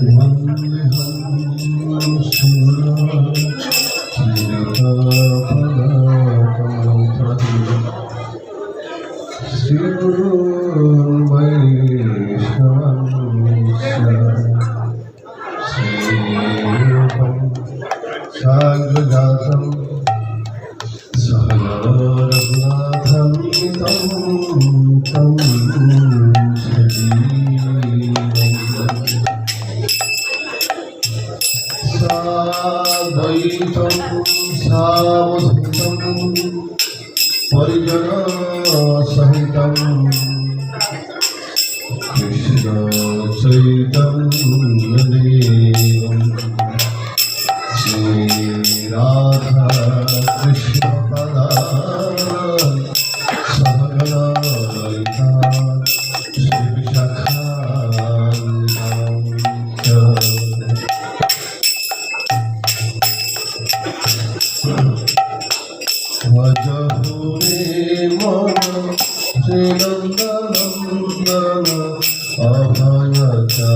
वन्देऽहं शिवचिरपदाकं श्रीगुरुर्वैष्णवंश श्रीरूपं साग्रजातं सहजा रघुनाथं तं साद्वैतं सावधूतं परिजनसहितं कृष्ण चैतन्यदेवं श्रीराधा कृष्णपदान् सहगना ललिता श्रीविशाखान्वितां च भजहु मे मन श्रीनन्दनन्दन अभयचरणरविन्दरे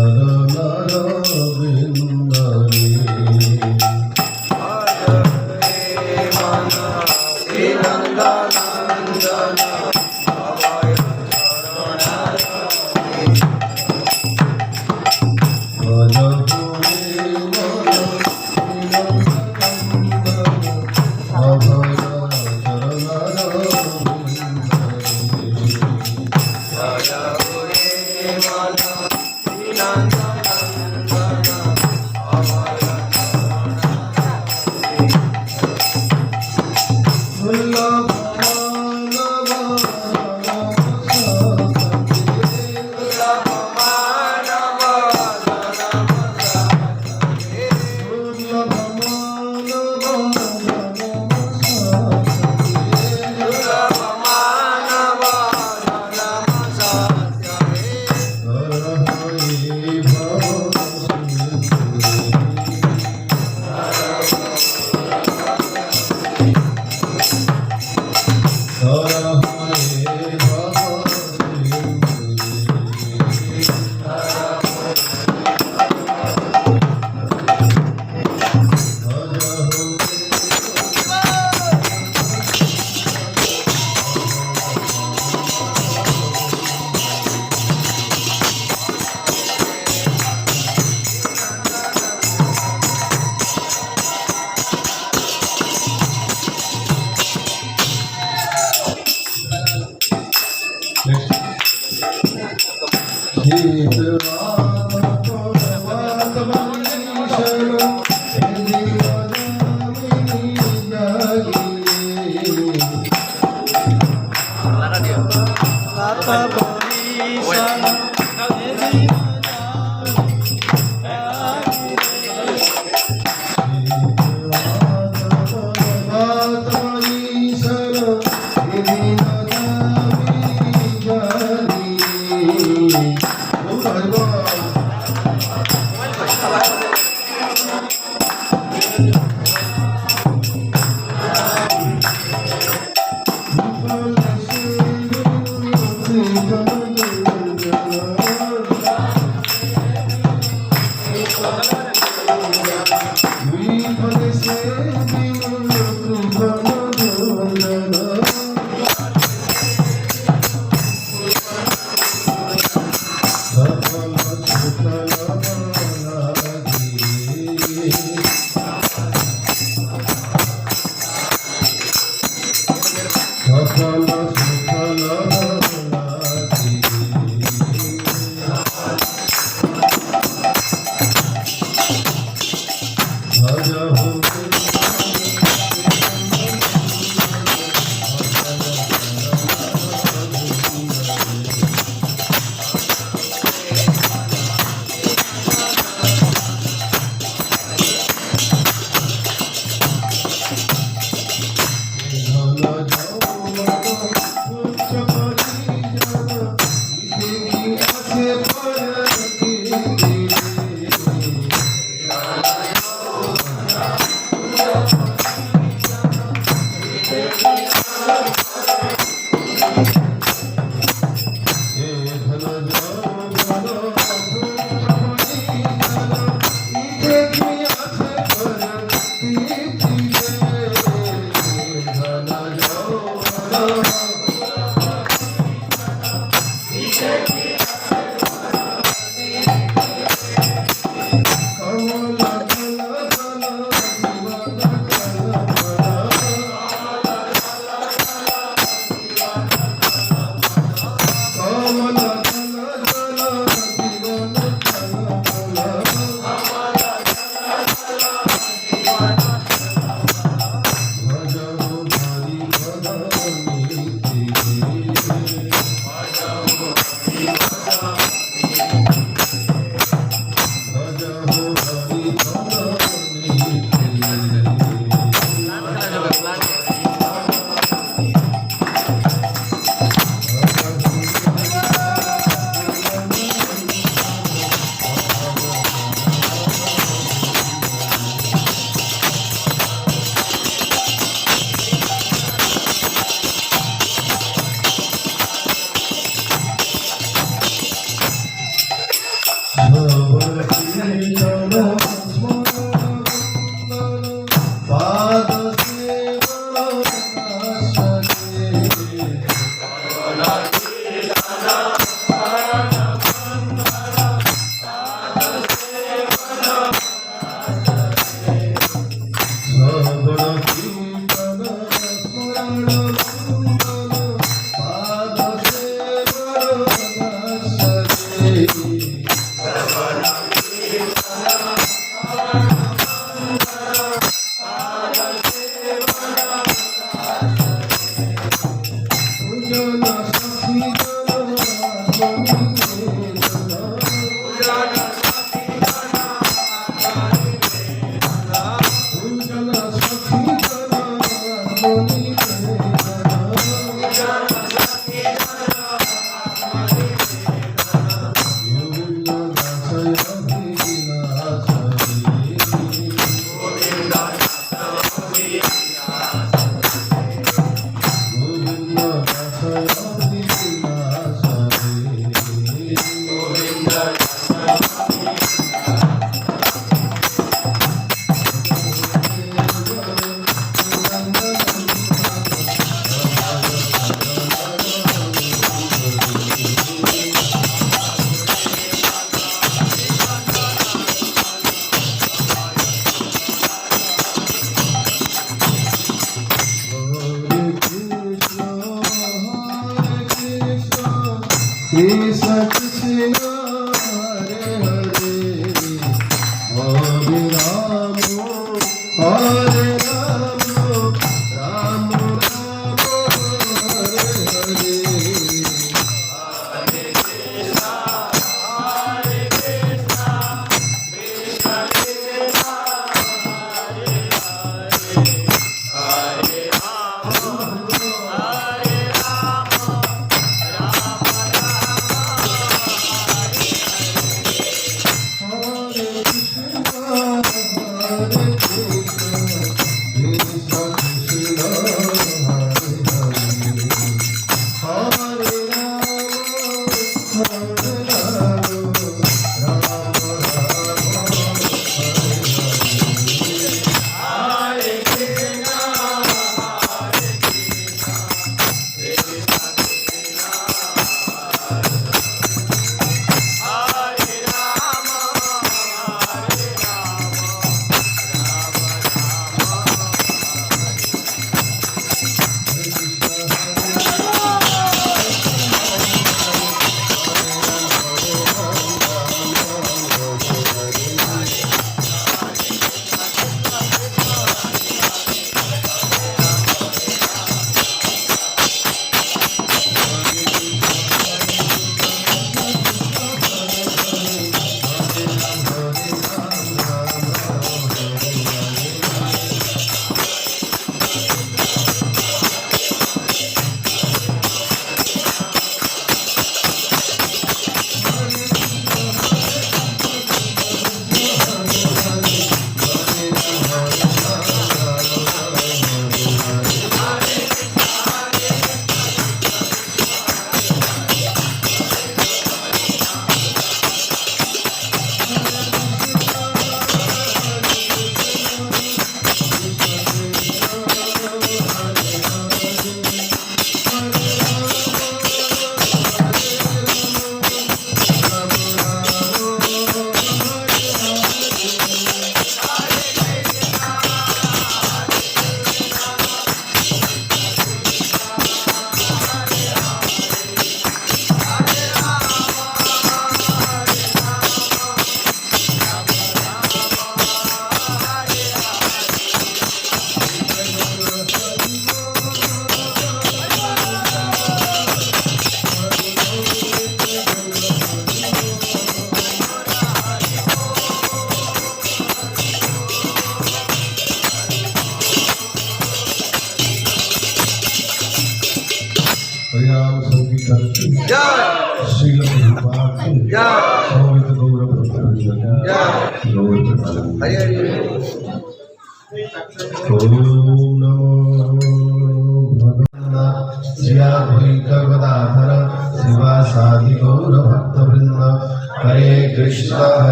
कृष्ण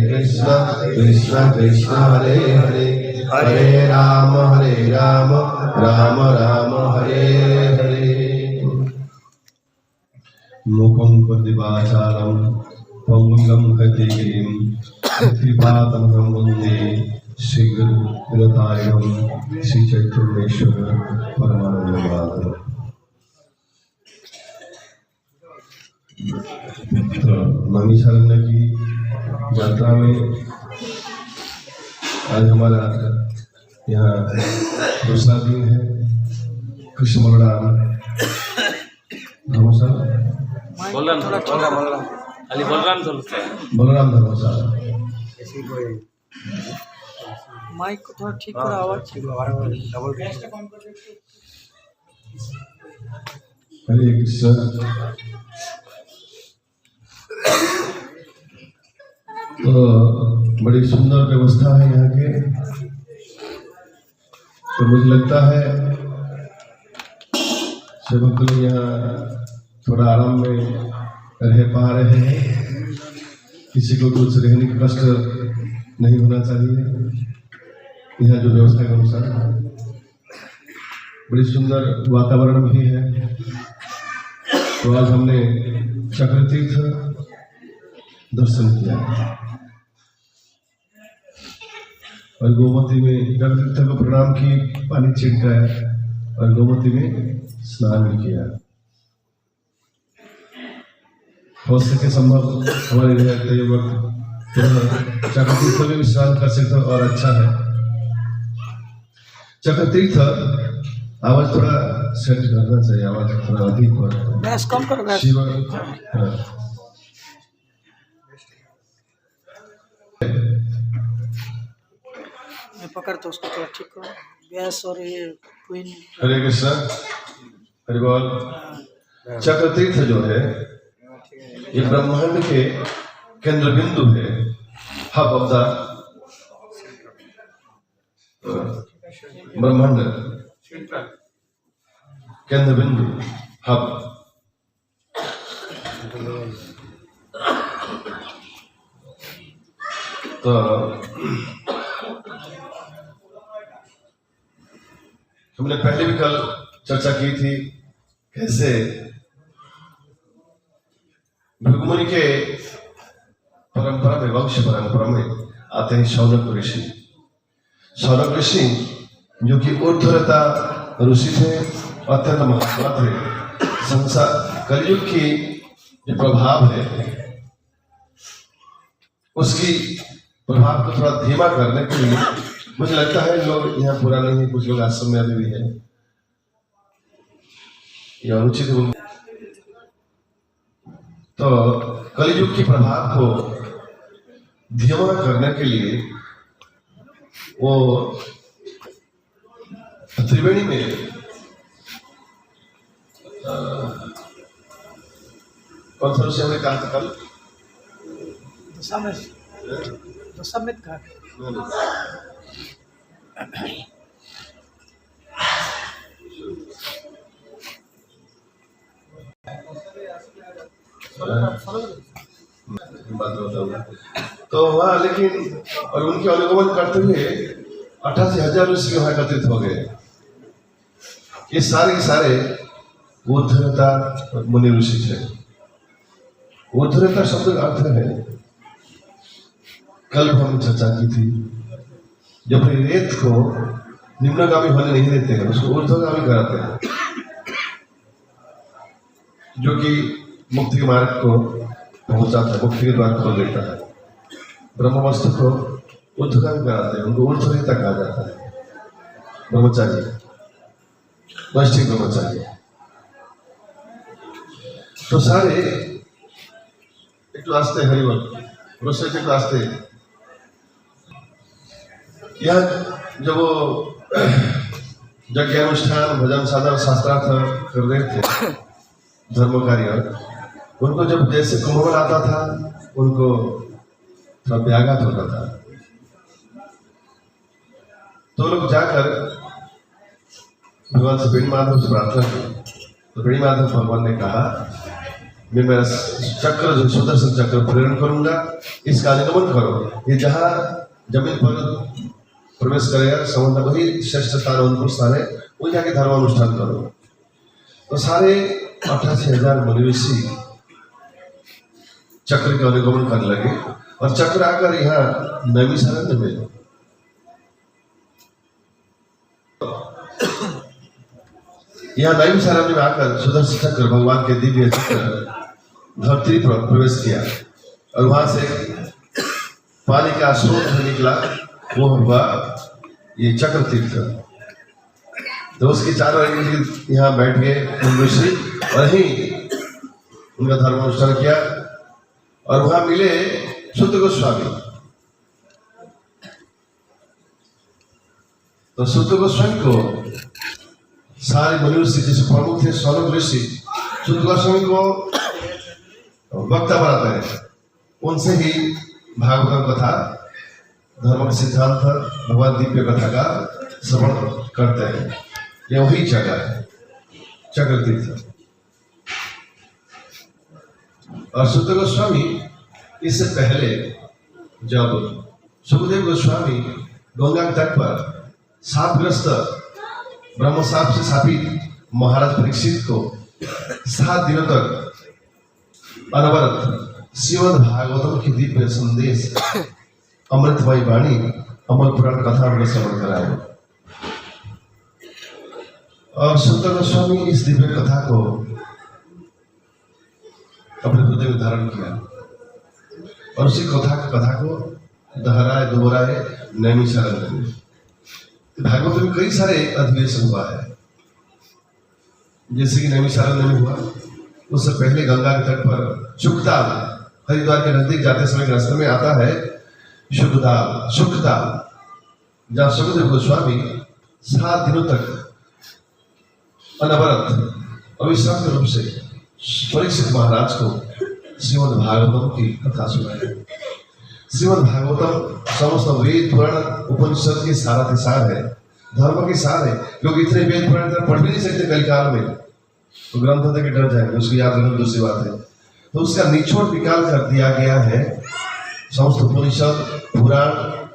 कृष्ण कृष्ण हरे हरे हरे राम राम राम हरे हरे। मूकं करोति वाचालं पंगुं लंघयते कृपातमहं वन्दे श्रीगुरुतारिणं श्रीचैतन्येश्वर परमानंदमाधव। तो नैमिषारण्य की यात्रा में आज हमारा यहाँ दूसरा दिन है। कृष्ण बलराम धर्मशाला बलराम धर्मशाला माइक को थोड़ा ठीक करो, आवाज हरे कृष्ण। तो बड़ी सुंदर व्यवस्था है यहाँ के। तो मुझे लगता है सेवक लोग यहाँ थोड़ा आराम में रह पा रहे हैं। किसी को कुछ रहने का कष्ट नहीं होना चाहिए। यहाँ जो व्यवस्था के अनुसार बड़ी सुंदर वातावरण भी है। तो आज हमने चक्रतीर्थ दर्शन किया और गोमती में चक्रतीर्थ को प्रणाम की, पानी छिड़काया और गोमती में स्नान भी किया। हो सके संभव हमारे रहते वक्त चक्रतीर्थ में भी स्नान कर सकते और अच्छा है। चक्रतीर्थ आवाज थोड़ा सेट करना चाहिए, आवाज थोड़ा अधिक हो रहा है। कम करो शिव मैं पकड़ तो उसको थोड़ा ठीक करो। गैस और ये क्वीन। हरे कृष्ण हरि बोल। चक्रतीर्थ जो है ये ब्रह्मांड के केंद्र बिंदु है। हब ऑफ द ब्रह्मांड केंद्र बिंदु हब। तो हमने पहले भी कल चर्चा की थी कैसे भृगुमुनि के परंपरा में, वंश परंपरा में आते हैं शौनक ऋषि। शौनक ऋषि जो कि ऊर्ध्वरेता ऋषि थे, अत्यंत महात्मा थे। संसार कलयुग की जो प्रभाव है उसकी प्रभाव को थोड़ा धीमा करने के लिए मुझे लगता है लोग यहाँ पूरा नहीं है, कुछ लोग आश्रम में अभी भी है, यह अनुचित है। तो कलयुग के प्रभाव को धीमा करने के लिए वो त्रिवेणी में कौन सा ऋषि हमने कहा था कल? दशामेध घाट। तो वहाँ लेकिन और उनके अनुगमन करते हुए 88,000 ऋषि वहाँ एकत्रित हो गए। ये सारे के सारे ऊर्ध्वरेता मुनि ऋषि थे। ऊर्ध्वरेता शब्द का अर्थ है, कल हमने चर्चा की थी, जब रेत को निम्नगामी होने नहीं देते हैं उसको ऊर्ध्वगामी कराते हैं, जो कि मुक्ति के मार्ग को पहुंचाता है, मुक्ति के द्वार खोल देता है। ब्रह्मवस्तु को ऊर्ध्वगामी कराते हैं, उनको ऊर्ध्वरेता कहा जाता है। ब्रह्मचारी, वैष्णिक ब्रह्मचारी। तो सारे एक रास्ते हरिवल रोसे के रास्ते यह जब वो यज्ञ अनुष्ठान भजन साधन शास्त्रार्थ कर रहे थे धर्म कार्य, उनको जब जैसे कुंभमेला आता था उनको थोड़ा व्याघात होता था। तो लोग जाकर भगवान से बेणी माधव से प्रार्थना की। तो बेणी माधव भगवान ने कहा मैं मेरा चक्र जो सुदर्शन चक्र प्रेरण करूंगा, इसका अनुगमन करो। ये जहाँ जमीन पर प्रवेश करेगा समुद्र वही श्रेष्ठ स्थान अनुकूल स्थान है, वही जाके धर्म अनुष्ठान करो। तो सारे 88,000 मुनि ऋषि चक्र के अनुगमन करने लगे और चक्र आकर यहाँ नैमिषारण्य में नैमिषारण्य में आकर सुदर्शन चक्र भगवान के दिव्य चक्र धरती पर प्रवेश किया और वहां से पानी का स्रोत निकला, वो हुआ ये चक्र तीर्थ। तो उसके चारों यहाँ बैठ गए ऋषि और ही उनका धर्म अनुष्ठान किया और वहां मिले शुद्ध गोस्वामी। तो शुद्ध गोस्वामी को सारे मुनि ऋषि जिसे प्रमुख थे सौनक ऋषि शुद्ध गोस्वामी को वक्ता बनाते हैं, उनसे ही भागवत कथा धर्म के सिद्धांत भगवान दिव्य कथा का श्रवण करते हैं। ये वही जगह है चक्र तीर्थ। और शुद्ध गोस्वामी इससे पहले जब सुखदेव गोस्वामी गंगा के तट पर शापग्रस्त ब्रह्म शाप से शापित महाराज परीक्षित को 7 दिनों तक अनवरत श्रीमद् भागवतम की दिव्य संदेश अमृतमयी वाणी अमर पुराण कथा में श्रवण कराए। और शुद्ध गोस्वामी इस दिव्य कथा को अपने हृदय में धारण किया और उसी कथा को दोहराए नैमिषारण्य में। भागवत में कई सारे अधिवेशन हुआ है, जैसे कि नैमिषारण्य में हुआ, उससे पहले गंगा के तट पर सुखताल, हरिद्वार के नजदीक जाते समय रास्ते में आता है सुखताल, जहाँ सुखदेव गोस्वामी 7 दिनों तक अनवरत अविश्रांत रूप से परीक्षित महाराज को श्रीमद् भागवतम की कथा सुनाई। श्रीमद् भागवतम समस्त वेद पुराण उपनिषद की सार है, धर्म की सार है। लोग इतने वेद पुराण पढ़ भी नहीं सकते कलिकाल में, तो ग्रंथ तक डर जाएंगे, उसको याद रखना दूसरी बात है। तो उसका निचोड़ निकाल कर दिया गया है, समस्त उपनिषद पुराण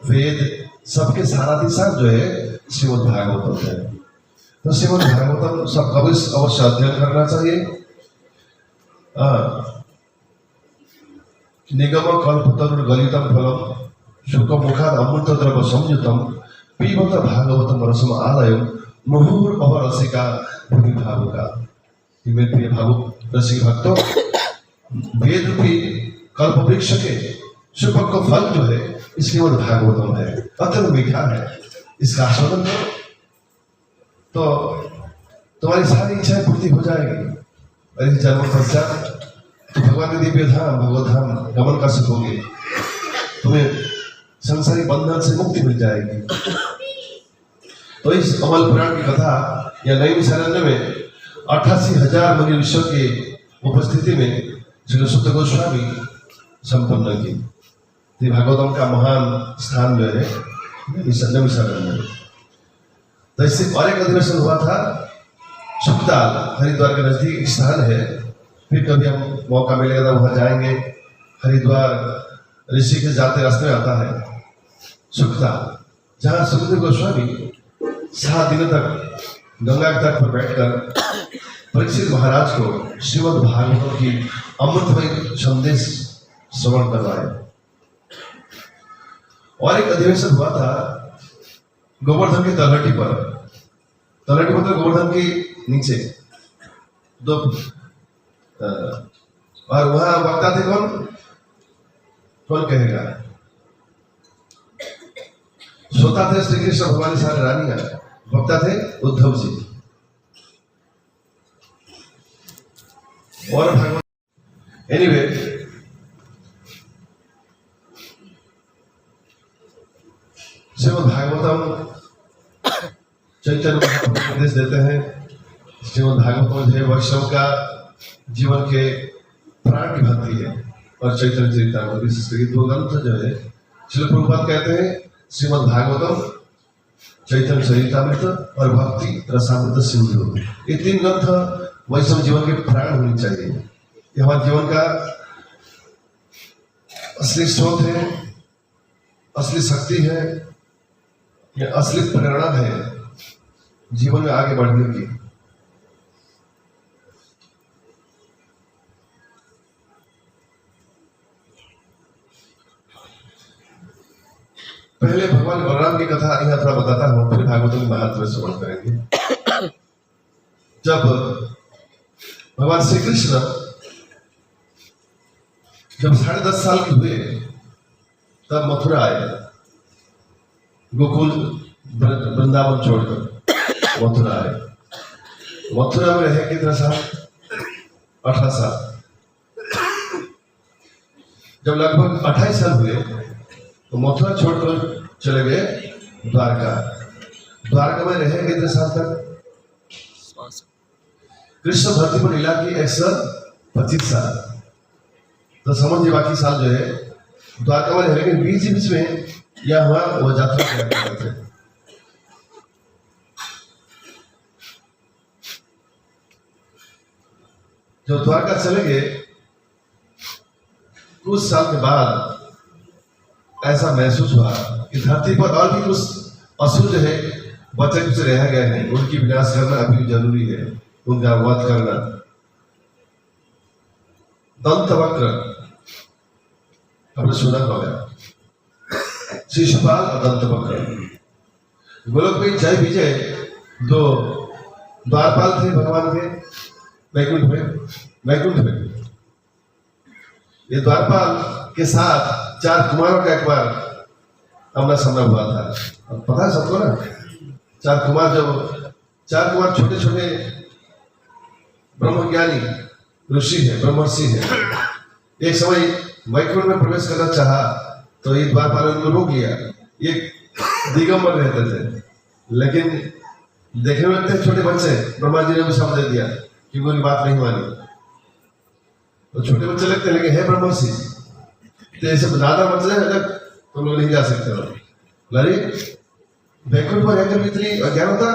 वेद सबके साराधिसार जो है श्रीमद् भागवतम है। तो श्रीमद् भागवतम सब अवश्य अध्ययन करना चाहिए। निगम कल्पतरु गलितम फलम शुक मुखाद अमृत द्रव संयुतम पीबत भागवतम रसम आलयम मुहुर अवरसिका भूमि भावुका। मेरे प्रिय भावुक रसिक भक्तों, वेद रूपी कल्प वृक्ष के सुख का फल जो है श्रीमद् भागवतम है, अत्यंत मीठा है। इसका आस्वादन करो तो तुम्हारी सारी इच्छाएं पूर्ति हो जाएगी। और इस जन्म पश्चात तो भगवान के दिव्य धाम भगवत धाम गमन कर सकोगे, तुम्हें संसारी बंधन से मुक्ति मिल जाएगी। तो इस अमल पुराण की कथा या नैमिषारण्य में 88,000 मुनि ऋषियों के उपस्थिति में श्री शुद्ध गोस्वामी संपन्न की भागवतम का महान स्थान जो है नैमिषारण्य में। तो इससे और एक अधिवेशन हुआ था सुखताल, हरिद्वार के नजदीक स्थान है। फिर कभी हम मौका मिलेगा तो वहां जाएंगे। हरिद्वार ऋषि के जाते रास्ते में आता है सुखताल, जहाँ सुखदेव गोस्वामी 7 दिनों तक गंगा के तट पर बैठकर परीक्षित महाराज को श्रीमद् भागवत की अमृतमय संदेश श्रवण करवाए। और एक अधिवेशन हुआ था गोवर्धन की तलहटी पर। तलहटी मतलब गोवर्धन के नीचे दो, और वहां वक्ता थे कौन कहेगा? श्रोता थे श्री कृष्ण भगवान की सारी रानियां, वक्ता थे उद्धव जी। और भागवत एनीवे श्रीमद् भागवतम चैतन्य महाप्रभु उपदेश देते हैं। श्रीमद् भागवतम जो है वैष्णव का जीवन के प्राण की भक्ति है। और चैतन्य चरितामृत विशेष करके 2 ग्रंथ जो है श्रील प्रभुपाद कहते हैं श्रीमद् भागवतम, चैतन्य चरितामृत और भक्ति रसामृत सिंधु। ये 3 ग्रंथ वैष्णव जीवन के प्राण होनी चाहिए। ये हमारे जीवन का असली स्रोत है, असली शक्ति है, ये असली प्रेरणा है जीवन में आगे बढ़ने की। पहले भगवान बलराम की कथा यहाँ थोड़ा बताता हूँ, फिर भागवतों की महात्म्य श्रवण करेंगे। जब भगवान श्री कृष्ण जब 10.5 साल के हुए तब मथुरा आए, गोकुल वृंदावन छोड़कर मथुरा आए। मथुरा में रहे कितना साल? 18 साल। जब लगभग 28 साल हुए तो मथुरा छोड़कर चले गए द्वारका। द्वारका में रहे कितने साल तक? कृष्ण धरती पर लीला की 125 साल। तो समझिए बाकी साल जो है द्वारका में रहे, लेकिन बीच में यह हुआ वो यात्रा किया करते थे। जब द्वारका चले गए कुछ साल के बाद ऐसा महसूस हुआ कि धरती पर और भी कुछ असुर जो है बचे कुछ रह गए हैं, उनकी विनाश करना अभी जरूरी है, उनका वध करना। दंतवक्र हमने सुना होगा, शिशुपाल और दंतवक्र। गोलोक में जय विजय दो द्वारपाल थे भगवान के वैकुंठ में। ये द्वारपाल के साथ 4 कुमारों का एक बार आमना सामना हुआ था। अब पता है सबको ना, 4 कुमार छोटे छोटे ब्रह्मज्ञानी ऋषि है, ब्रह्मर्षि है। एक समय वैकुंठ में प्रवेश करना चाहा तो ये द्वारपाल उनको रोक लिया। ये दिगंबर रहते थे, लेकिन देखने में लगते छोटे बच्चे, ब्रह्मा जी ने भी शब्द दे दिया कि उनकी बात नहीं मानी। तो छोटे बच्चे लगते, लेकिन है ब्रह्मर्षि, तो ऐसे ज्यादा बच्चे हैं तुम लोग नहीं जा सकते हो। लड़ी वैकुंठ पर रहकर भी इतनी अज्ञानता,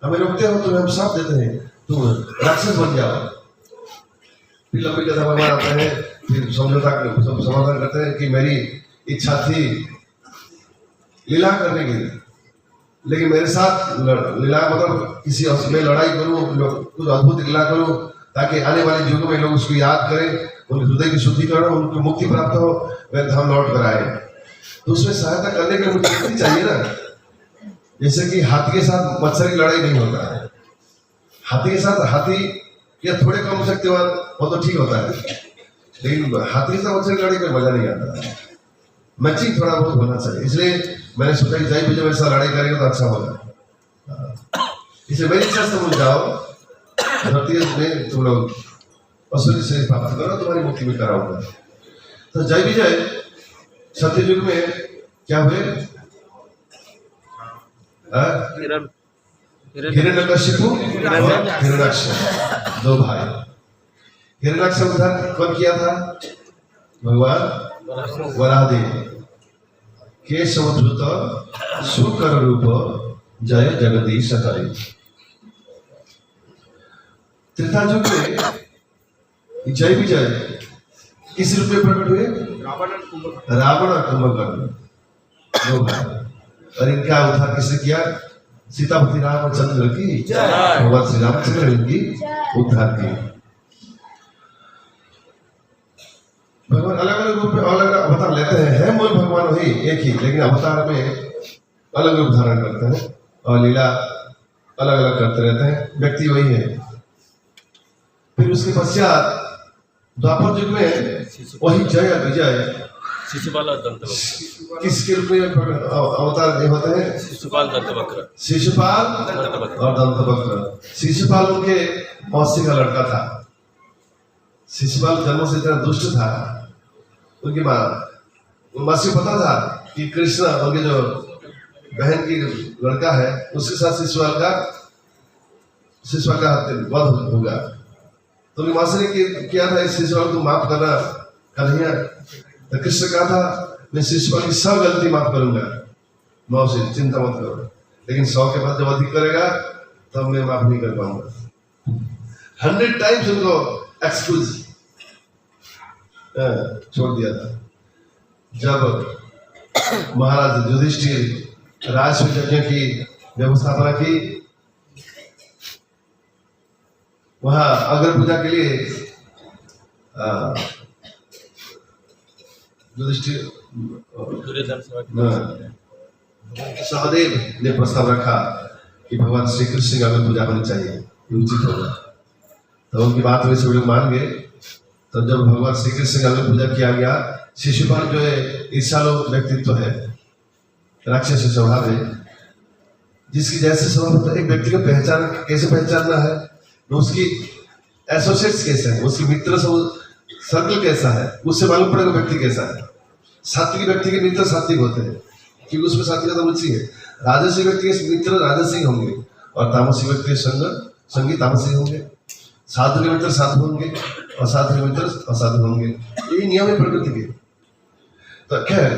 हमें रोकते हो, तुम्हें हम साथ देते हैं, तुम राक्षस बन जाओ। फिर लंबी कथा भगवान आते हैं, फिर समझौता सब समाधान करते हैं कि मेरी इच्छा थी लीला करने की, लेकिन मेरे साथ लीला मतलब किसी में लड़ाई करूं, कुछ अद्भुत लीला करूं, ताकि आने वाले युग में लोग उसको याद करें, उनके हृदय की शुद्धिकरण हो, उनको मुक्ति प्राप्त हो, वे धाम लौट कर आए। तो उसमें सहायता करने के लिए मुझे शक्ति चाहिए ना। जैसे कि हाथी के साथ मच्छर की लड़ाई नहीं होता है, हाथी के साथ हाथी या थोड़े कम शक्तिवान हो तो ठीक होता है, लेकिन हाथी के साथ मच्छर की लड़ाई का मजा नहीं आता है। मैचिंग थोड़ा बहुत होना चाहिए। इसलिए मैंने सोचा कि जय विजय वैसा लड़ाई करेंगे तो अच्छा होगा। इसे मेरी इच्छा से मुझ जाओ धरती में, तुम लोग असुरी शरीर प्राप्त करो, तुम्हारी मुक्ति में कराऊंगा। तो जय विजय सत्ययुग में क्या हुए? हिरण्यकशिपु और हिरण्याक्ष, 2 भाई। हिरण्याक्ष का उद्धार कौन किया था? भगवान वराहदेव। केशवधृत सुकर रूप जय जगदीश हरि। त्रेतायुग में जय विजय किस रूप में प्रकट हुए? रावण और कुंभकर्ण, 2 भाई। और इनका उद्धार किसने किया? सीतापति रामचंद्र की, भगवान श्री रामचंद्र इनकी उद्धार की। भगवान अलग अलग रूप में अलग अवतार लेते हैं, है मूल भगवान वही एक ही, लेकिन अवतार में अलग रूप धारण करते हैं और लीला अलग अलग करते रहते हैं। व्यक्ति वही है। फिर उसके पश्चात द्वापर युग में वही जय विजय शिशुपाल और दंतवक्र किसके रूप में अवतार होते हैं? शिशुपाल दंतवक्र। शिशुपाल और दंतवक्र। शिशुपाल उनके मौसी का लड़का था। शिशुपाल जन्म से इतना दुष्ट था, उनकी मौसी को पता था कि कृष्ण उनके जो बहन की लड़का है उसके साथ शिशुपाल का वध होगा। तो उनकी मौसी ने किया था इस शिशुपाल को माफ करना कन्हैया। तो कृष्ण कहा था मैं शिशुपाल की सब गलती माफ करूंगा, मौसी चिंता मत करो, लेकिन 100 के बाद जब अधिक करेगा तब मैं माफ नहीं कर पाऊंगा। 100 टाइम्स उनको एक्सक्यूज छोड़ दिया था। जब महाराज युधिष्ठिर राजसूय यज्ञ की व्यवस्थापना की, वहां अग्र पूजा के लिए युधिष्ठिर दुर्योधन सभा सहदेव ने प्रस्ताव रखा कि भगवान श्री कृष्ण की अग्र पूजा होनी चाहिए, ये उचित होगा। तो उनकी बात में सभी लोग मान गए। तो जब भगवान श्री कृष्ण की अग्र पूजा किया गया, शिशुपाल जो है ईर्ष्यालु व्यक्तित्व है, राक्षस स्वभाव है, जिसकी जैसे स्वभाव होता है, एक व्यक्ति को पहचान कैसे पहचानना है, तो उसकी एसोसिएट्स कैसे है, उसकी मित्र सर्कल कैसा है, उससे मालूम पड़ेगा व्यक्ति कैसा है। सात्विक व्यक्ति के मित्र सात्विक होते हैं क्योंकि उसमें सात्विकता रुचि है। राजसी व्यक्ति के मित्र राजसी होंगे और तामसी व्यक्ति के संगी तामसी होंगे। साधु के मित्र साधु होंगे और साधु के मित्र असाधु होंगे। यही नियम है प्रकृति के। तो खैर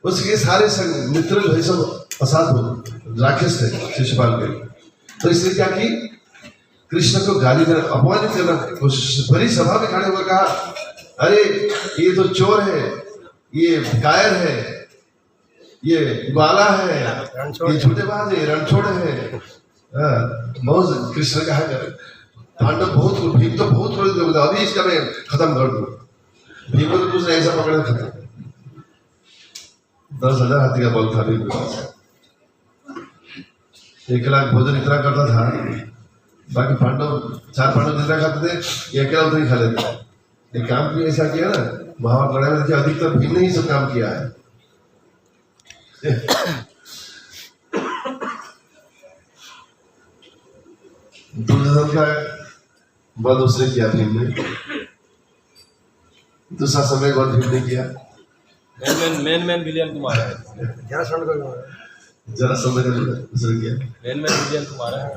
उसके सारे मित्र जो है सब असाधु राक्षस थे शिशुपाल के। तो इसलिए क्या की, कृष्ण को गाली देना, अपमानित करना कोशिश। बड़ी सभा में खड़े होकर कहा, अरे ये तो चोर है, ये कायर है, ये ग्वाला है, ये झूठेबाज है, रणछोड़ है। बहुत कृष्ण कहा, पांडव बहुत, भीम तो बहुत क्रोधित, अभी इसका मैं खत्म कर दूं। भीम को तो कुछ ऐसा पकड़े खत्म। 10,000 हाथी का बल था भीम के पास। 1 लाख भोजन इतना करता था, बाकी पांडव 4 पांडव जितना खाते थे, ये अकेला उतना ही खा लेते। एक काम भी ऐसा किया ना, महाभारत लड़ाई में देखिए अधिकतर भीम ने ही सब काम किया है। दुर्योधन का वध उसने किया, भीम ने। दूसरा समय वध भीम ने किया। मेन विलियन को मारा है। जरासंध का उसने किया। मेन विलियन को मारा है।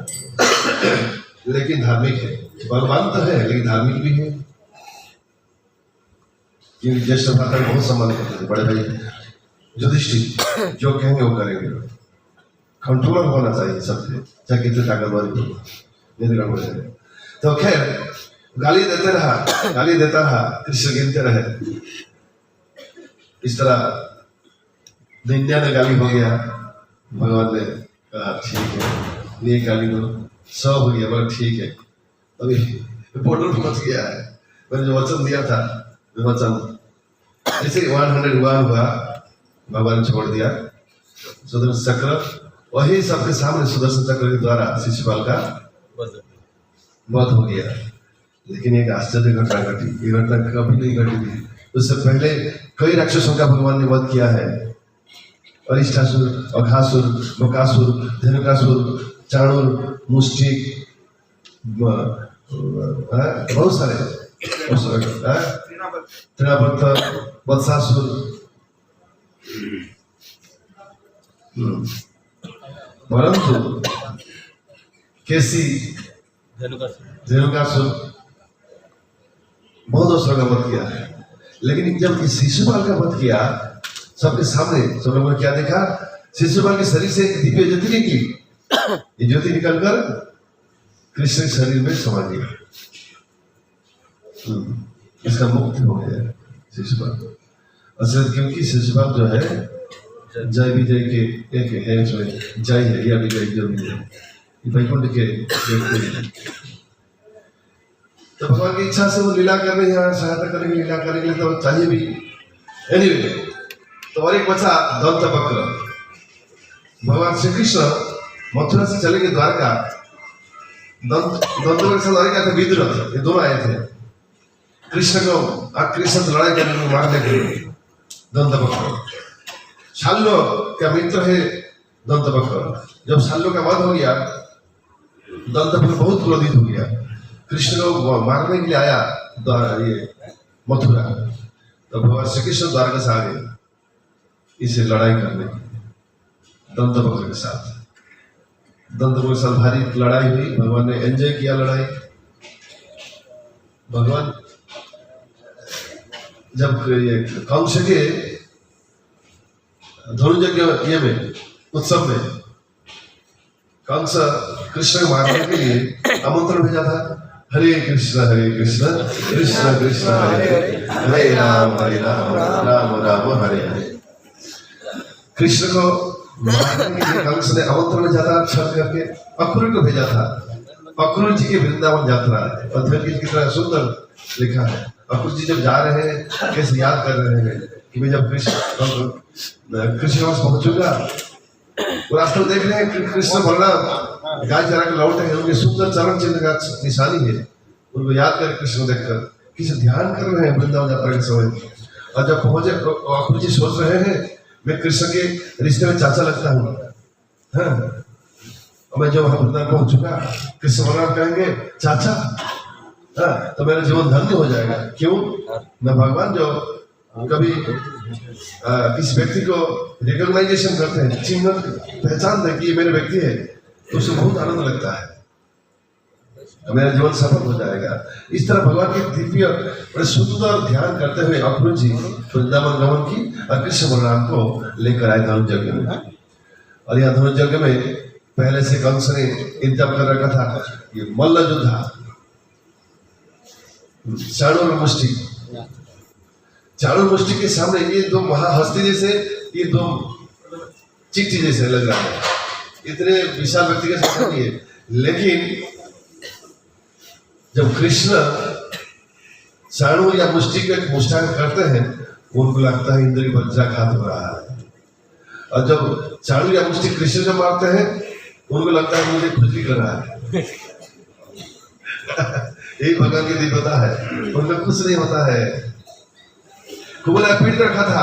लेकिन धार्मिक है, बलवान तो है लेकिन धार्मिक भी है। क्योंकि ज्येष्ठ भ्राता को बहुत सम्मान करते थे, बड़े भाई युधिष्ठिर जो कहेंगे वो करेंगे। कंट्रोलर होना चाहिए सबसे, चाहे कितने ताकतवर हो। तो खैर गाली देता रहा, कृष्ण गिनते रहे। इस तरह 99 गाली हो गया। भगवान ने कहा ठीक है, ये गाली दो, 100 हो गया, बोला ठीक है। अभी बॉर्डर पहुंच गया है, मैंने जो वचन दिया था, वचन जैसे 101 हुआ, भगवान छोड़ दिया सुदर्शन चक्र। वही सबके सामने सुदर्शन चक्र के द्वारा शिशुपाल का वध हो गया। लेकिन एक आश्चर्य घटना घटी। ये घटना कभी नहीं घटी थी। उससे पहले कई राक्षसों का भगवान ने वध किया है। अरिष्टासुर, अघासुर, बकासुर, धेनुकासुर, चाणूर, मुष्टिक, बहुत सारे तृणावर्त, वत्सासुर, परंतु केसी, धेनुकासुर, बहुत असुरों का वध किया है। लेकिन जब शिशुपाल का वध किया सबके सामने, सब लोगों ने क्या देखा, शिशुपाल के शरीर से एक दिव्य ज्योति निकली। ये ज्योति निकलकर कृष्ण के शरीर में समा गया। इसका मुक्त हो गया शिशुपाल। असल क्योंकि शिशुपाल जो है जय विजय के एक है, उसमें जय है या विजय जो भी है, वैकुंठ के तो भगवान की इच्छा से वो लीला करने यहाँ सहायता करेंगे, लीला करेंगे तो चाहिए भी। एनीवे, तो और एक बचा दंत वक्र। भगवान श्री कृष्ण मथुरा से चले गए द्वारका। दंत वक्र से द्वारका थे विदुरथ, ये दोनों आए थे कृष्ण को कृष्ण से लड़ाई करने को, मारने के लिए। दंत वक्र शाल्व का मित्र है दंत वक्र। जब शाल्व का वध हो गया, दंत वक्र बहुत क्रोधित हो गया, कृष्ण को मारने के लिए आया ये मथुरा। तो भगवान श्री कृष्ण द्वारका से आ गए इसे लड़ाई करने दंत वक्र के साथ। दंत वक्र के साथ भारी लड़ाई हुई। भगवान ने एंजॉय किया लड़ाई। भगवान जब ये कंस के धनुर्यज्ञ ये में उत्सव में कंस कृष्ण को मारने के लिए आमंत्रण भेजा था। हरे कृष्ण कृष्ण कृष्ण हरे हरे, हरे राम राम राम हरे हरे। कृष्ण को मारने के लिए कंस ने आमंत्रण जाता छल करके अक्रूर को भेजा था। अक्रूर जी की वृंदावन यात्रा और की तरह सुंदर लिखा है। अक्रूर जी जब जा रहे हैं कैसे याद कर रहे हैं कि मैं जब कृष्ण पास पहुंचूंगा, वो रास्ते में देख रहे हैं कि कृष्ण बलराम गाय चरा के लौटे हैं, उनके सुंदर चरण चिन्ह का निशानी है। उनको याद कर कृष्ण देखकर किसी ध्यान कर रहे हैं वृंदावन यात्रा के समय। और जब पहुंचे अक्रूर जी सोच रहे हैं मैं कृष्ण के रिश्ते में चाचा लगता हूँ, हाँ? और मैं जब वहां वृंदावन पहुंचूंगा कृष्ण बलराम कहेंगे चाचा, हाँ? तो मेरा जीवन धन्य हो जाएगा। क्यों? मैं भगवान जो कभी किसी व्यक्ति को रिकॉग्नाइजेशन करते हैं, चिन्ह पहचानते हैं कि ये मेरे व्यक्ति है, तो उसे बहुत आनंद लगता है, तो मेरा जीवन सफल हो जाएगा। इस तरह भगवान के दिव्य बड़े सुंदर ध्यान करते हुए अक्रूर जी वृंदावन गमन की और कृष्ण बलराम को लेकर आए धनुष यज्ञ में। और यहाँ धनुष यज्ञ में पहले से कंस ने इंतजाम कर रखा था, ये मल्ल योद्धा चाणूर मुष्टि, चाणूर मुष्टि के सामने ये दो महाहस्ती जैसे, ये दो चिट्ठी जैसे लग रहा है, इतने विशाल व्यक्ति के सामने नहीं है। लेकिन जब कृष्ण चाणूर या मुष्टि का मुष्टांग करते हैं, उनको लगता है इंद्र की वज्राघात हो रहा है। और जब चाणूर या मुष्टि कृष्ण को मारते हैं, उनको लगता है मुझे खुजली कर रहा है। यही भगवान की दिव्यता है, उनको कुछ नहीं होता है। कुबला पीट रखा था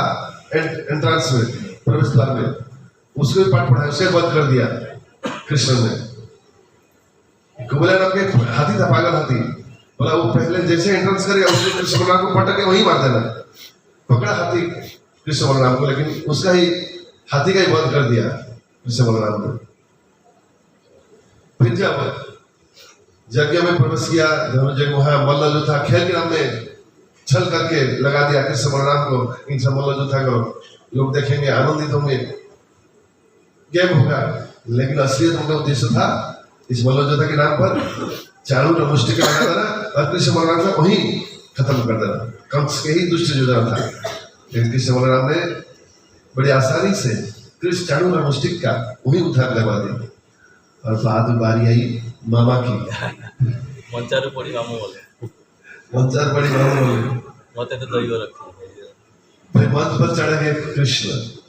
एंट्रांस में, प्रवेश द्वार में, उसको भी पाठ पढ़ाया, उसे बंद कर दिया कृष्ण ने। कुबला नाम के हाथी था, पागल हाथी, बोला वो पहले जैसे एंट्रेंस करेगा उसने कृष्ण बलराम को पटक के वहीं मार देना। पकड़ा हाथी कृष्ण बलराम को, लेकिन उसका ही हाथी का ही वध कर दिया कृष्ण बलराम ने। फिर जब यज्ञ में प्रवेश किया, धनुष यज्ञ वहां मल्ल जो था खेल के नाम में छल करके लगा दिया कृष्ण बलराम को। इन सब मल्ल जो था को लोग देखेंगे, आनंदित होंगे, गेम होगा। लेकिन असलियत उनका उद्देश्य था इस मल्ल योद्धा के नाम पर चाणूर और मुष्टि लगा देना और कृष्ण बलराम को वहीं खत्म कर देना। कंस के ही दुष्ट योद्धा था, लेकिन कृष्ण बलराम ने बड़ी आसानी से कृष्ण चाणूर और मुष्टि का वहीं उद्धार करवा दिया। और बाद में बारी आई मामा की। मंचारू पड़ी मामू बोले, मंचार बड़ी मामा बोले, मते तो दही हो रखी। फिर मंच पर चढ़े गए कृष्ण,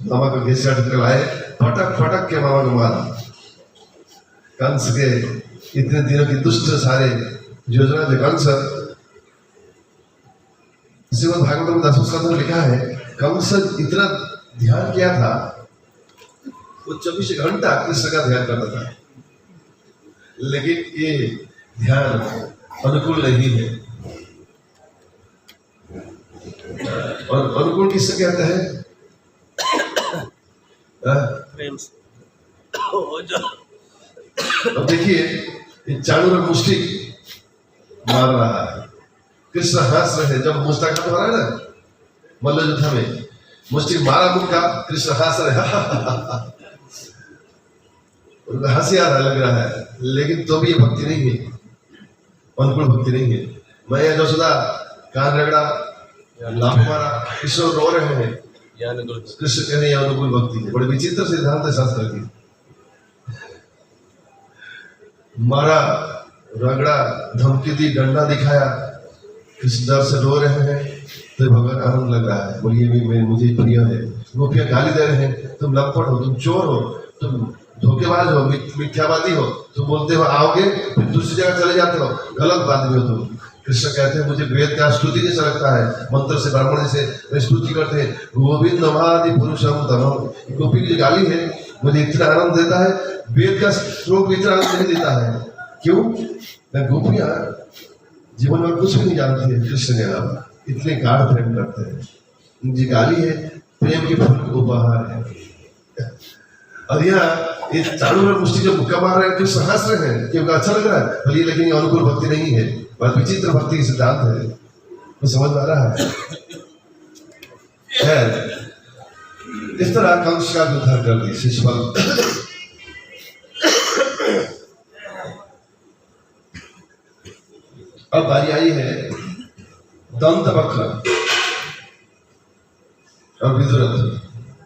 मामा को घिस कर लाए, फटक फटक के मामा को मारा। कंस के इतने दिनों की दुष्ट सारे योजना जो कंस, श्रीमद् भागवत में 10वें स्कंध में लिखा है, कंस इतना ध्यान किया था, वो 24 घंटा कृष्ण का ध्यान करता था, लेकिन ये ध्यान अनुकूल नहीं है। और अनुकूल किससे कहते हैं? प्रेम से। अब देखिए, ये चाणूर और मुष्टि मार रहा है, कृष्ण हंस रहे हैं। जब मुस्ताखत हो रहा है ना मल्ल युद्ध में, मुष्टि मारा मुक्का, कृष्ण हंस रहे, उनको हंसी आ रहा लग रहा है, लेकिन तो भी ये भक्ति नहीं है, अनुकूल भक्ति नहीं है। मैं यह जसोदा कान रगड़ा, लाभ मारा, कृष्ण रो रहे हैं, कृष्ण कहने यह अनुकूल भक्ति है। बड़े विचित्र सिद्धांत है शास्त्र की। मारा, रगड़ा, धमकी दी, डंडा दिखाया, कृष्ण डर से रो रहे हैं, तो भगवान आनंद लग रहा है, बोलिए भी मुझे प्रिय है। गोपियां गाली दे रहे हैं, तुम लंपट हो, तुम चोर हो, तुम धोखेबाज हो, मिथ्यावादी हो, तुम बोलते हो आओगे फिर दूसरी जगह चले जाते हो, गलत आदमी हो तुम। कृष्ण कहते हैं मुझे वेद का स्तुति जैसा लगता है, मंत्र से ब्राह्मण जैसे स्तुति करते हैं, गोविंद नमादि पुरुषम तमो। गोपी की गाली है, मुझे इतना आनंद देता है, वेद का श्लोक इतना आनंद नहीं देता है। क्यों? गोपियां जीवन में कुछ भी नहीं जानती है कृष्ण के अलावा, इतने गाढ़ प्रेम करते हैं। उनकी गाली है प्रेम के फल का उपहार है। और यहाँ ये चाणूर और मुष्टि जो मुक्का मार रहे हैं, कृष्ण हंस रहे हैं क्योंकि अच्छा लग रहा है, भले लेकिन ये अनुकूल भक्ति नहीं है, बस विचित्र भक्ति की सिद्धांत है। तो समझ में आ रहा है? इस तरह कंस का उद्धार कर दी शिशुपाल। अब बारी आई है दंत वक्र और विदुरथ।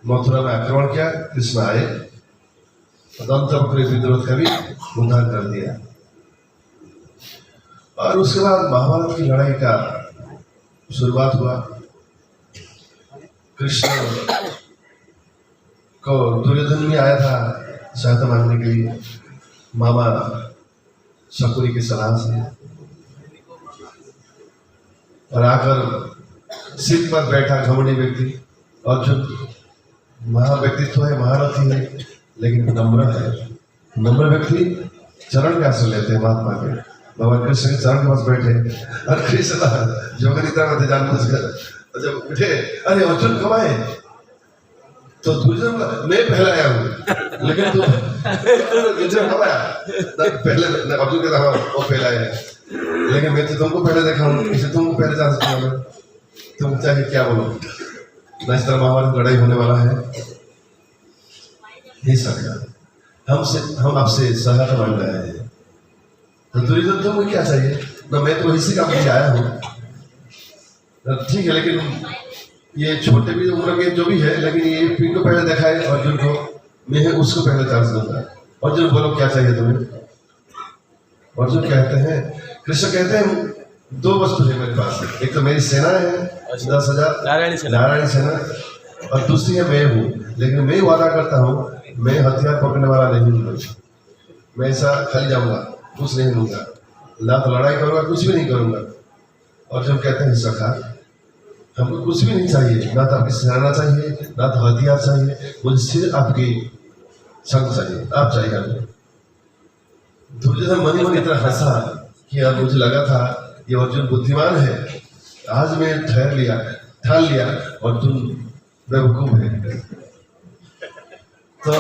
मथुरा में आक्रमण किया, कृष्ण आए, दंत वक्र विदुरथ का भी उद्धार कर दिया। और उसके बाद महाभारत की लड़ाई का शुरुआत हुआ। कृष्ण को दुर्योधन भी आया था सहायता मांगने के लिए, मामा शकुनी की सलाह से, और आकर सिर पर बैठा घमंडी व्यक्ति अर्जुन महा व्यक्तित्व है, महारथी है, लेकिन नम्र है। नम्र व्यक्ति चरण के आश्रय लेते हैं महात्मा के। भगवान कृष्ण के चरण के पास बैठे और कृष्ण जोगनिद्रा में थे जानबूझकर। जब उठे, अरे अर्जुन कब आए? तो दुर्योधन मैं पहले आया हूँ, लेकिन तू दुर्योधन कब आया? पहले अर्जुन कहता हाँ वो पहले आया है, लेकिन मैं तो तुमको पहले देखा हूँ, इसे तुमको पहले जान सकता हूँ। तुम चाहे क्या बोलो, न इस तरह महाभारत लड़ाई होने वाला है। हे सरकार, हम आपसे सहायता मांग रहे हैं। तो दुर्योधन तुमको क्या चाहिए? ना मैं तो इसी काम के लिए आया हूँ। ठीक है, लेकिन ये छोटे भी उम्र के जो भी है, लेकिन ये पिंड को पहले देखा है अर्जुन को, मैं उसको पहले चांस दूंगा। अर्जुन बोलो क्या चाहिए तुम्हें? अर्जुन कहते हैं, कृष्ण कहते हैं 2 वस्तु है मेरे पास, एक तो मेरी सेना है 10,000 नारायणी सेना, और दूसरी है मैं हूँ। लेकिन मैं वादा करता हूँ मैं हथियार पकड़ने वाला नहीं हूँ, मैं ऐसा खाली जाऊंगा, कुछ नहीं लूंगा, ना तो लड़ाई करूंगा, कुछ भी नहीं करूंगा। अर्जुन कहते हैं सखा हमको कुछ भी नहीं चाहिए, ना तो आपकी सेना चाहिए, ना तो हथियार चाहिए, मुझे सिर्फ आपकी संग चाहिए, आप चाहिए हमें। दुर्योधन मन मन इतना हंसा कि अब मुझे लगा था ये अर्जुन बुद्धिमान है, आज मैं ठान लिया अर्जुन बेवकूफ है। तो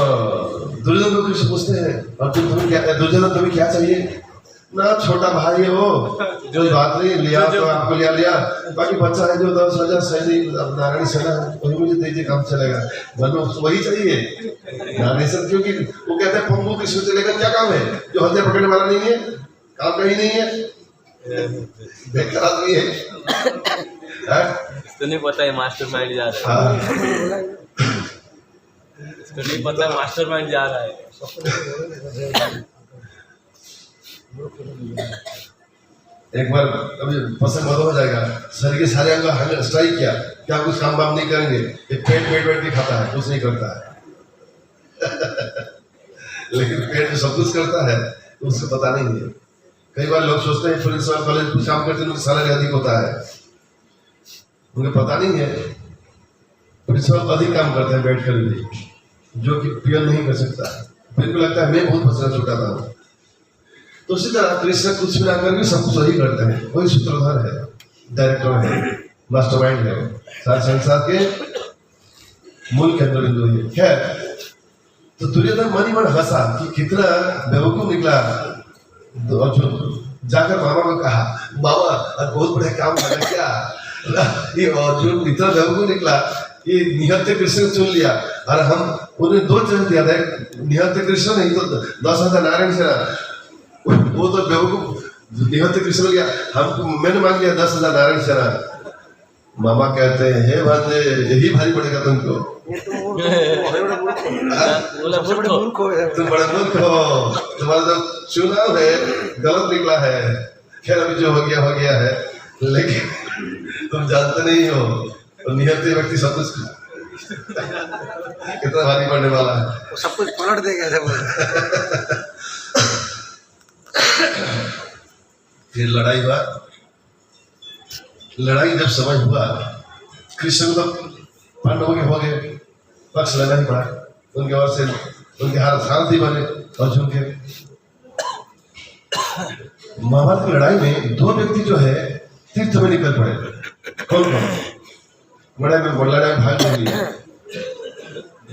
दुर्योधन को कृष्ण पूछते हैं, अर्जुन तुम्हें क्या, दुर्योधन तुम्हें क्या चाहिए? ना छोटा भाई है वो, जो बात नहीं लिया तो आपको लिया, बाकी बच्चा है जो 10,000 सैनिक नारायणी सेना है, वही मुझे दीजिए, काम चलेगा। मतलब वही चाहिए नारायणी सेना, क्योंकि वो कहते हैं पंगु कृष्ण से लेकर क्या काम है, जो हथियार पकड़ने वाला नहीं है, काम कहीं नहीं है, बेकार आदमी है। इसको नहीं पता है मास्टरमाइंड जा रहा है, इसको नहीं पता है मास्टरमाइंड जा रहा है। एक बार अभी पसंद मत हो जाएगा, शरीर के सारे अंग स्ट्राइक किया, क्या कुछ काम वाम नहीं करेंगे, ये पेट भी खाता है, कुछ नहीं करता है। लेकिन पेट में सब कुछ करता है, तो उसको पता नहीं है। कई बार लोग सोचते हैं प्रिंसिपल कॉलेज कुछ काम करते हैं उनका सैलरी अधिक होता है, उन्हें पता नहीं है प्रिंसिपल अधिक काम करते हैं बैठ कर भी, जो कि पियन नहीं कर सकता। फिर को लगता है मैं बहुत पसंद छुटाता हूँ। तो उसी तरह कृष्ण कुछ भी ना करके सब कुछ वही करते हैं, वही सूत्रधार है, डायरेक्टर है, मास्टरमाइंड है, सारे संसार के मूल केंद्र बिंदु है। खैर, तो दुर्योधन मन ही मन हंसा कि कितना बेवकूफ निकला अर्जुन। जाकर मामा को कहा, मामा बहुत बड़े काम लगा क्या? ये अर्जुन इतना बेवकूफ निकला, ये निहत्थे कृष्ण चुन लिया, और हम उन्हें 2 चरण दिया था, निहत्थे कृष्ण नहीं तो 10,000 नारायण सेना, वो तो बेवकूफ निहत्थे कृष्ण गया, हमको मैंने मांग लिया 10,000 नारायण सेना। मामा कहते हैं हे भांजे यही भारी पड़ेगा तुमको, तुम बड़े मूर्ख हो, तुम्हारा जो चुनाव है गलत निकला है। खैर अभी जो हो गया है, लेकिन तुम जानते नहीं हो तो निहत्थे व्यक्ति सब कुछ कितना भारी पड़ने वाला है, वो सब कुछ पलट देगा। फिर लड़ाई हुआ। लड़ाई जब समय हुआ, कृष्ण को तो पांडवों के हो गए, पक्ष लेना ही पड़ा, उनके ओर से उनके हाथ शांति बने अर्जुन के। महाभारत की लड़ाई में 2 व्यक्ति जो है तीर्थ में निकल पड़े। कौन लड़ाई में भाग ले लिए?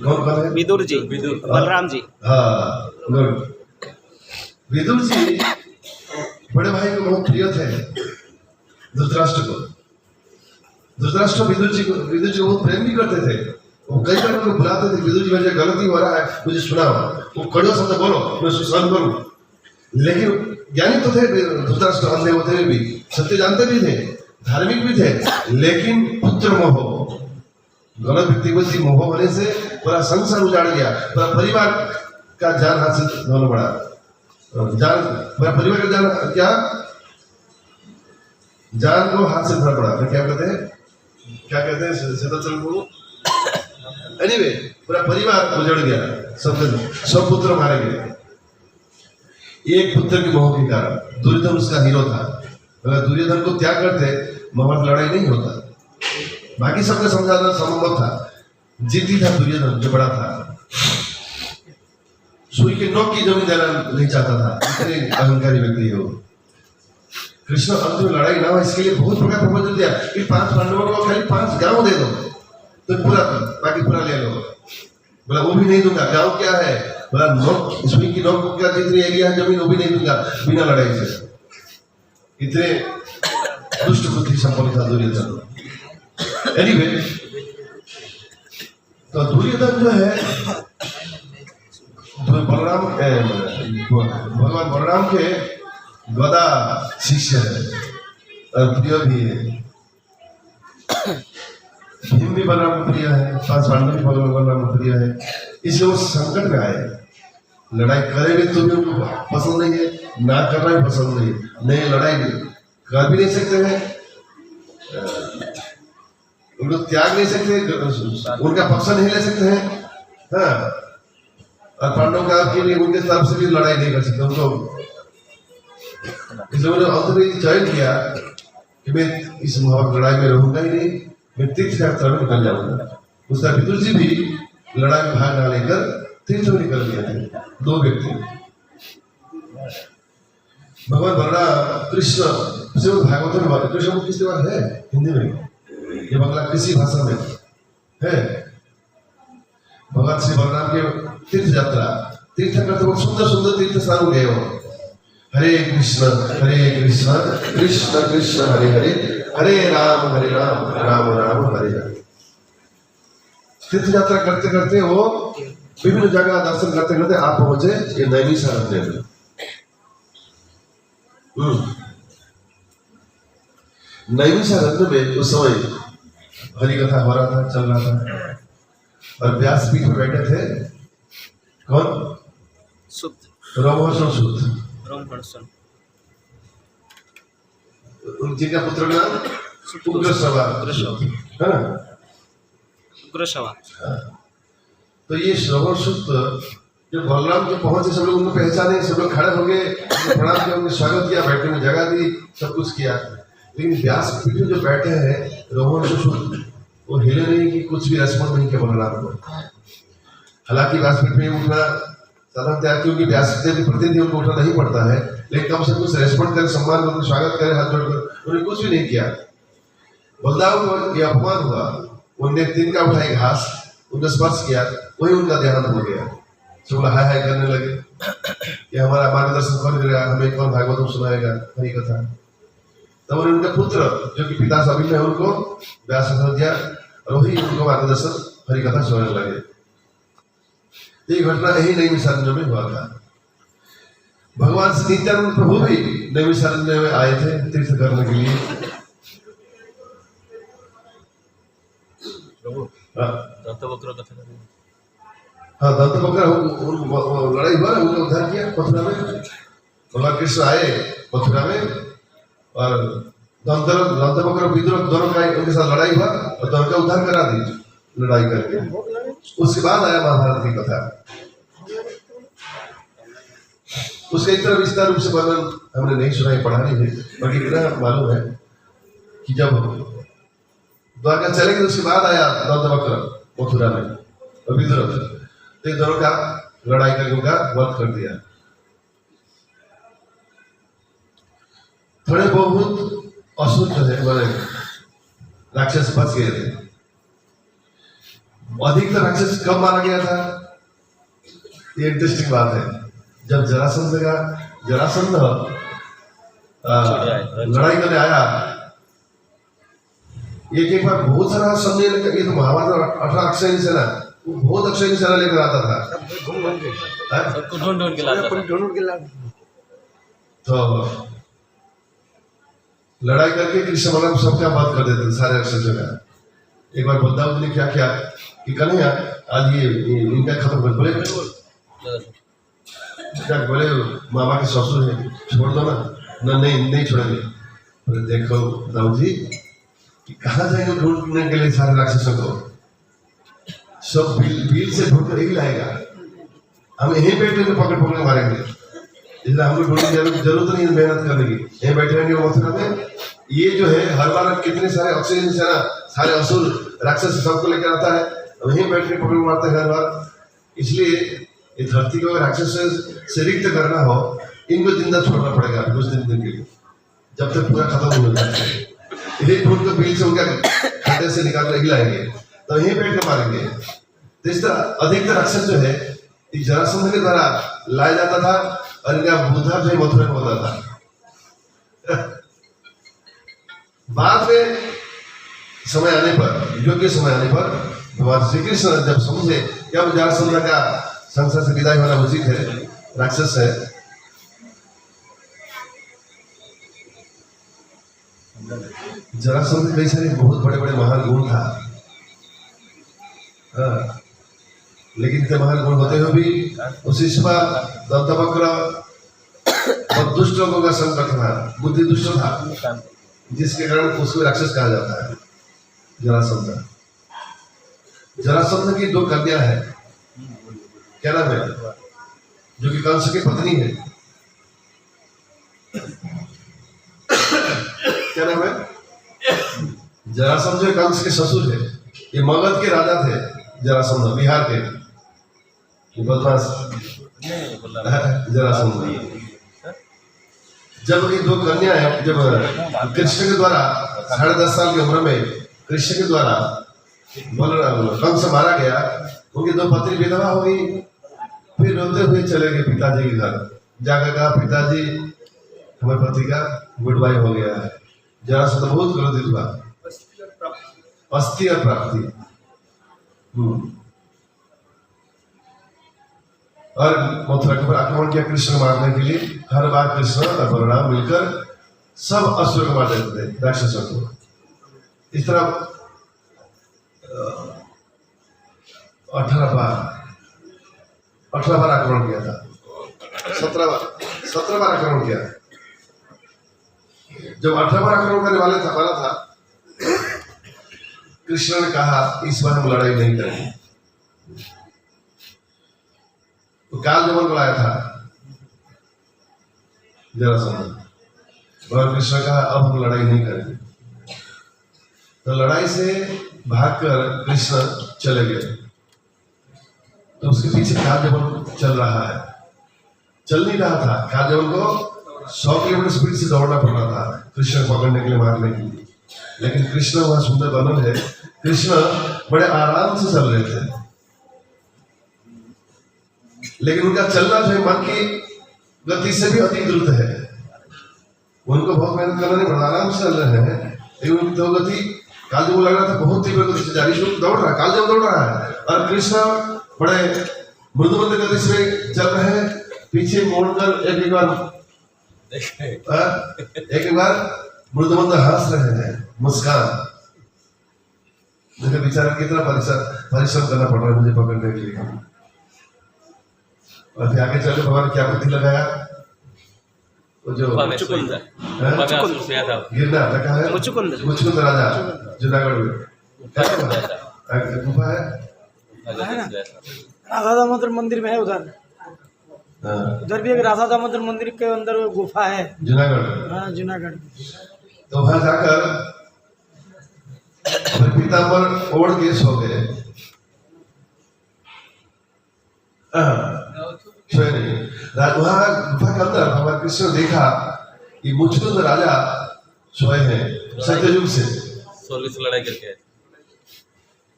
कौन है? विदुर जी, बलराम जी। हाँ, विदुर जी बड़े भाई को बहुत प्रिय थे, धृतराष्ट्र को। धृतराष्ट्र विदुर जी को बहुत प्रेम भी करते थे। वो कई बार उनको बुलाते थे, विदुर जी मुझे गलती हो रहा है, मुझे सुनाओ, वो कड़वा शब्द बोलो, मैं सहन करूं। लेकिन ज्ञानी तो थे धृतराष्ट्र, अंधे होते भी सत्य जानते भी थे, धार्मिक भी थे, लेकिन पुत्र मोह, गलत व्यक्तिगत मोह होने से पूरा संसार उजाड़ गया, पूरा परिवार का जान हाथ से धोना पड़ा। जान, पूरा परिवार का जान क्या, जान को हाथ से धोना पड़ा। तो क्या कहते हैं, क्या कहते हैं सीताचल को, एनीवे पूरा परिवार उजड़ गया, सब पुत्र मारे गए एक पुत्र के मोह के कारण। दुर्योधन उसका हीरो था, अगर दुर्योधन को त्याग करते महाभारत लड़ाई नहीं होता। बाकी सबने समझाना संभव था, जीती था दुर्योधन जो बड़ा था, सुई के नोक की जमीन देना नहीं चाहता था, इतने अहंकारी व्यक्ति हो। कृष्ण अर्जुन में लड़ाई ना हो इसके लिए बहुत प्रकार प्रपोजल दिया कि 5 पांडवों को खाली 5 गांव दे दो तो पूरा, बाकी पूरा ले लो। बोला वो भी नहीं दूंगा, गांव क्या है, बोला नोक, सुई की नोक का जितनी एरिया है जमीन वो भी नहीं दूंगा बिना लड़ाई से। इतने दुष्ट बुद्धि संपन्न था दुर्योधन। एनीवे, तो दुर्योधन जो है बलराम, भगवान बलराम के गदा शिष्य है और प्रिय भी है। भीम भी बलराम को प्रिय है, 5 पांडव भी बलराम को प्रिय है। इसलिए वो संकट में आए, लड़ाई करेंगे तो भी उनको पसंद नहीं है, ना करना भी पसंद नहीं है, नहीं लड़ाई कर भी नहीं सकते हैं, उनको त्याग नहीं सकते, उनका पक्ष नहीं ले सकते हैं। हाँ, और पांडव का के लिए उनके तरफ से भी लड़ाई नहीं कर सकते उनको। इसलिए उन्होंने अंत में चयन किया कि मैं इस महाभारत लड़ाई में रहूंगा ही नहीं, मैं तीर्थ यात्रा में निकल जाऊंगा। उसका विदुर जी भी लड़ाई में भाग ना लेकर तीर्थ में निकल गए थे, 2 व्यक्ति। भगवान बलराम कृष्ण भागवत में कृष्ण को किसके बात है हिंदी में, ये बांग्ला किसी भाषा में है। भगवान श्री बलराम के तीर्थ यात्रा, तीर्थ करते वक्त सुंदर सुंदर तीर्थ स्थान गए हो। हरे कृष्ण कृष्ण कृष्ण हरे हरे, हरे राम राम राम हरे हरे। तीर्थ यात्रा करते करते वो विभिन्न जगह दर्शन करते करते आप पहुंचे ये नैमिषारण्य में। नैमिषारण्य में उस समय हरि कथा हो रहा था, चल रहा था, और व्यास पीठ में बैठे थे कौन, रोमहर्षण सूत, जिनका पुत्र नाम उग्रश्रवा है ना, उग्रश्रवा। तो ये श्रवण सूत जब बलराम के पहुंचे, सब लोग उनको पहचाने, सब लोग खड़े हो गए, प्रणाम किया, उन्हें स्वागत किया, बैठने में जगह दी, सब कुछ किया। लेकिन व्यास पीठ में जो बैठे हैं रोमहर्षण सूत, वो हिले नहीं कि कुछ भी रेस्पॉन्ड नहीं किया बलराम को। हालांकि व्यासपीठ में उठना साधारण तैयार, क्योंकि व्यास प्रतिनिधि उनको उठना नहीं पड़ता है, लेकिन कम से कम रेस्पॉन्ड करे, सम्मान करके स्वागत करे, हाथ जोड़कर, उन्हें कुछ भी नहीं किया। बलदाऊ को यह अपमान हुआ, उनने तिनका उठाई घास, उनका स्पर्श किया, वही उनका देहांत हो गया। सब लोग हाय हाय करने लगे कि हमारा मार्गदर्शन कौन करेगा, हमें कौन भागवत सुनाएगा, हरी कथा। तब उनके पुत्र जो कि पिता सभी में उनको व्यास समझ दिया और वही उनको मार्गदर्शन हरी कथा सुनाने लगे। ये घटना यही नैमिषारण्य में हुआ था। भगवान श्री नित्यानंद प्रभु भी नैमिषारण्य में आए थे तीर्थ करने के लिए। दंतवक्र कथा करें। हाँ, दंतवक्र लड़ाई हुआ, उनको उद्धार किया मथुरा में। भगवान कृष्ण आए मथुरा में और दंतवक्र विदुर दोनों का उनके साथ लड़ाई हुआ और दोनों का उद्धार करा दी लड़ाई करके। उसके बाद आया महाभारत की कथा। उसका इतना विस्तार रूप से वर्णन हमने नहीं सुना है, पढ़ा नहीं है, बाकी इतना मालूम है कि जब द्वारका चले गए उसके बाद आया दंतवक्र मथुरा में और विदुर, तो दोनों का लड़ाई करके उनका वध कर दिया। थोड़े बहुत असुर जो है बड़े राक्षस बच गए थे। अधिकतर राक्षस कब मारा गया था, ये इंटरेस्टिंग बात है। जब जरासंध लड़ाई करने आया, एक बार बहुत सारा सैन्य लेकर, ये तो महाभारत 18 अक्षयणी सेना, वो बहुत अक्षयणी सेना लेकर आता था, सबको ढूंढ ढूंढ के लाता था। तो लड़ाई करके कृष्ण बलराम सबका वध कर देते थे, सारे राक्षसों का। एक बार बलदाऊद ने क्या किया कि कन्हैया आज ये इनका खत्म कर, बोले क्या बोले मामा के ससुर है, छोड़ दो ना, नहीं छोड़ेंगे। बोले देखो दाऊद जी कि कहाँ जाएंगे ढूंढने के लिए सारे राक्षसों को, सब भीड़ से ढूंढ कर ही लाएगा, हम यहीं बैठे पकड़ मारेंगे, इसलिए हम लोग ढूंढने जरूरत नहीं है मेहनत करने की, यहीं बैठे रहेंगे मथुरा में। ये जो है हर बार कितने सारे ऑक्सीजन से ना सारे असुर राक्षस सबको लेकर आता है, वहीं बैठ के पकड़ मारते हैं हर बार। इसलिए ये धरती को राक्षस से रिक्त करना हो, इनको जिंदा छोड़ना पड़ेगा कुछ दिन के लिए, जब तक पूरा खत्म नहीं होता है। यही ढूंढ कर भीड़ से उनका खाते से निकाल कर लाएंगे, तो यहीं बैठ कर मारेंगे। तो इस तरह अधिकतर राक्षस जो है जरासंध के द्वारा लाया जाता था, और इनका बुद्धा जो मथुरा में होता था। बाद में समय आने पर, योग्य समय आने पर भगवान श्री कृष्ण जब समझे कि अब जरासंध का संसार से विदाई होना उचित है, राक्षस है, जरासंध कई सारे बहुत बड़े बड़े महान गुण था, लेकिन इतने महान गुण होते हुए भी उसिष्पा दंतवक्र और दुष्ट लोगों का संकट था, बुद्धि दुष्ट था, जिसके कारण उसको राक्षस कहा जाता है जरासंध। जरासंध की दो कन्या है, क्या नाम है, जो कि कंस की पत्नी है, क्या नाम है, जरासंध जो कंस के ससुर है, ये मगध के राजा थे जरासंध, बिहार के बदमाश जरासंध। जब ये दो कन्या है, जब कृष्ण के द्वारा 10.5 साल की उम्र में कृष्ण के द्वारा कंस मारा गया, उनकी दो पत्नी विधवा हो गई, फिर रोते हुए चले गए पिताजी के घर, जाकर कहा पिताजी हमारे पति का गुड बाय हो गया है। जरासंध बहुत क्रोधित हुआ, अस्थि और प्राप्ति, और मथुरा के ऊपर आक्रमण किया कृष्ण मारने के लिए। हर बार कृष्ण और बलराम मिलकर सब असुर को मार देते थे, राक्षसों को। इस तरह 18 बार आक्रमण किया था, 17 बार आक्रमण किया। जब 18 बार आक्रमण करने वाला था, कृष्ण ने कहा इस बार हम लड़ाई नहीं करेंगे। तो काल जमन बुलाया था जरासंध, और कृष्ण ने कहा अब हम लड़ाई नहीं करेंगे। तो लड़ाई से भागकर कृष्ण चले गए, तो उसके पीछे काल जमन चल रहा है, चल नहीं रहा था। काल जमन को 100 किलोमीटर स्पीड से दौड़ना पड़ रहा था कृष्ण को पकड़ने के लिए, मारने के लिए। लेकिन कृष्ण, वहां सुंदर वर्णन है, कृष्ण बड़े आराम से चल रहे थे, लेकिन उनका चलना जो है मन की गति से भी अति द्रुत है। उनको बहुत मेहनत करना नहीं पड़ा, आराम से चल रहे हैं, लेकिन उनकी तो गति कालजम को लग रहा था बहुत तीव्र गति से जा रही है, दौड़ रहा है, कालजम दौड़ रहा है, और कृष्ण बड़े मृदुमंद गति से चल रहे हैं। पीछे मोड़कर एक बार मृदुमंद हंस रहे हैं, मुस्कान। मुझे बेचारा कितना परिश्रम करना पड़ रहा है मुझे पकड़ने के लिए। और फिर आगे चले भगवान क्या बुद्धि लगाया, वो जो गिरना लगा है, मुचकुंद राजा जूनागढ़ में गुफा है, राधा दामोदर मंदिर में है उधर। उधर भी एक राधा दामोदर मंदिर के अंदर वो गुफा है, जूनागढ़। हाँ, जूनागढ़। तो वहां जाकर पीताम्बर ओढ़ के सो गए, सोए नहीं। वहां गुफा के अंदर भगवान कृष्ण ने देखा कि मुचकुंद राजा सोए हैं सत्ययुग से, स्वर्ग से लड़ाई करके।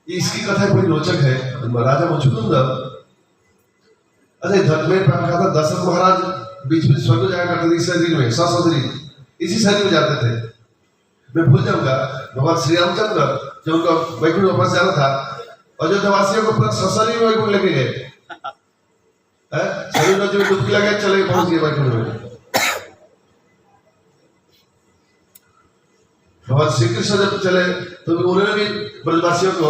इसकी कथा बड़ी रोचक है। राजा मुचकुंद, अच्छा धर्म में कहा था दशरथ महाराज बीच में स्वर्ग जाया करते थे, इस शरीर में, सशरीर इसी शरीर में जाते थे। मैं भूल जाऊंगा भगवान श्री रामचंद्र जब उनका वैकुंठ वापस जाना था, अयोध्यावासियों को पूरा सशरीर वैकुंठ लेके गए, शरीर में जो डुबकी लगे चले पहुंच गए वैकुंठ में। भगवान श्री कृष्ण जब चले तो उन्होंने भी ब्रजवासियों को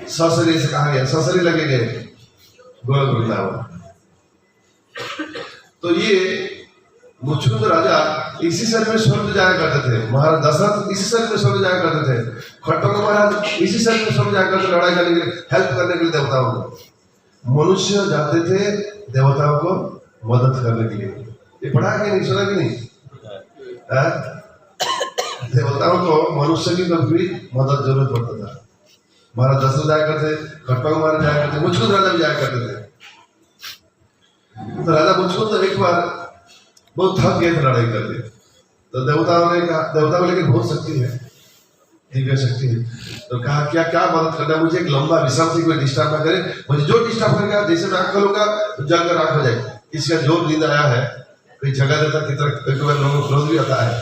ससरी से कहा गया, ससरी लगे गए गोलक वृंदावन। तो ये मुचकुंद राजा इसी शरीर में स्वर्ग जाया करते थे, महाराज दशरथ इसी शरीर में स्वर्ग जाया करते थे, खट्टक महाराज इसी शरीर में स्वर्ग जाया करते, लड़ाई करने के लिए, हेल्प करने के लिए देवताओं को। मनुष्य जाते थे देवताओं को मदद करने के लिए। ये पढ़ा कि नहीं, सुना कि नहीं? देवताओं को मनुष्य की कभी मदद जरूरत पड़ता था। महाराज दशरथ जाया करते, खट्टक महाराज जाया करते, मुचकुंद राजा भी जाया करते थे। तो राजा मुचकुंद एक बार बहुत थक गए थे लड़ाई करके, तो देवताओं ने कहा, देवता को लेकर बहुत शक्ति है, दिव्य शक्ति है, तो कहा क्या क्या मदद करना, मुझे एक लंबा विश्राम से कोई डिस्टर्ब ना करे, मुझे जो डिस्टर्ब करेगा जैसे मैं आँख खोलूंगा तो जलकर आँख हो जाए। इसका जोर नींद आया है, कोई जगह देता की तरह कई बार लोगों को क्रोध भी आता है।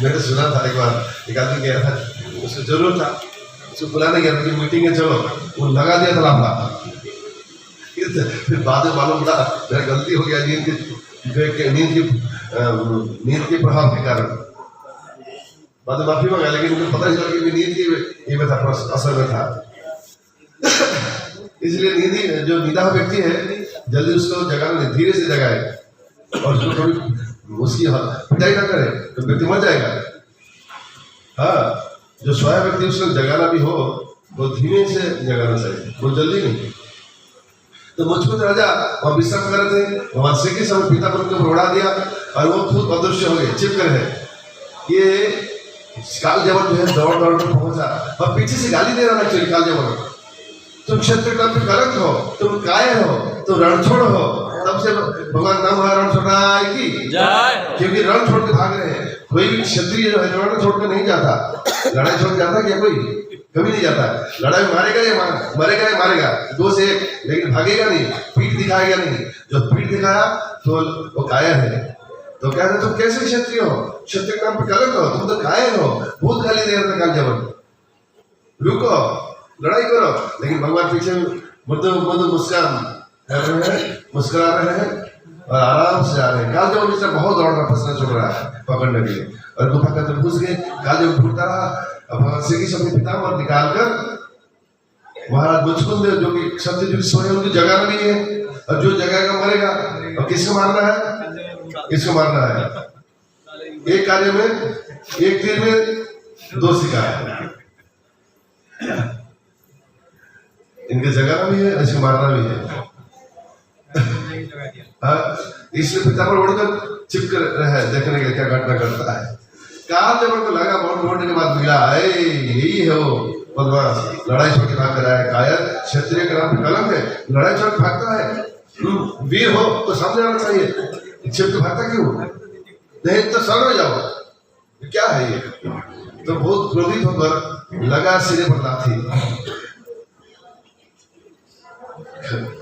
मैंने सुना था एक बार एक आदमी गया था, उसको जरूरत था, उसको बुलाने गया था कि मीटिंग है चलो, वो लगा दिया था लाभा। फिर बाद में मालूम पड़ा मेरा गलती हो गया, नींद के प्रभाव के कारण। बाद में माफी मांगा, लेकिन उनको पता ही चला कि नींद की ये में था, असर में था। इसलिए नींदी जो नींदा हुआ व्यक्ति है जल्दी उसको जगाना, धीरे से जगाए और उसको कभी उसकी पिटाई ना करे तो व्यक्ति मर जाएगा। हाँ, जो सोया व्यक्ति उसको जगाना भी हो वो धीमे से जगाना चाहिए, वो जल्दी नहीं। तो मुचकुंद राजा वहां विश्राम कर रहे थे, भगवान श्री कृष्ण अपने पिता पर उनको उड़ा दिया और वो खुद अदृश्य हो गए, चिपकर है। ये काल जवन जो है दौड़ दौड़ कर पहुंचा और पीछे से गाली दे रहा था काल जवन, तुम क्षत्रिय का कलंक हो, तुम काय हो, तुम रणछोड़ हो। तब से भगवान नाम है रणछोड़ाई की जय, क्योंकि रण छोड़ के भाग रहे हैं। कोई भी क्षत्रिय जो है रण छोड़ के नहीं जाता, लड़ाई छोड़ जाता क्या? कोई कभी नहीं जाता। लड़ाई में मारेगा या मरेगा या मारेगा, दो से एक, लेकिन भागेगा नहीं, पीठ दिखाएगा नहीं। जो पीठ दिखाया तो वो कायर है। तो क्या है, तुम कैसे क्षत्रिय हो, क्षत्रिय नाम पे कलंक हो, तुम तो कायर हो। बहुत गाली दे रहा था काल जवन, रुको लड़ाई करो। लेकिन भगवान पीछे मुस्कुरा रहे हैं और आराम से जा रहे हैं। काल जवन बहुत दौड़ रहा, पसीना छूट रहा है पकड़ने के लिए, और गुफा के अंदर घुस गए। काल जवन ढूंढता रहा, भगवान श्री कृष्ण अपने पितामह निकालकर महाराज मुचकुंद जो कि सत्यजुग सोए उनकी जगह नहीं है, और जो जगह मरेगा। और किसको मारना है? किसको मारना है? एक कार्य में एक तीर में दो शिकार, इनके जगाना भी है, इसको मारना भी है। इसलिए पिता पर उड़कर चिपक रहे देखने के क्या घटना करता है। काल जब को लगा बहुत ढूंढने के बाद मिला, यही है वो बदमाश, लड़ाई छोड़ के भाग कर आया। कायर क्षत्रिय का नाम कलंक है, लड़ाई छोड़ के भागता है। वीर हो तो सामने आना चाहिए, छिप के भागता क्यों? नहीं तो शरण में जाओ, क्या है ये? तो बहुत क्रोधित होकर लगा सिरे पर लाथी,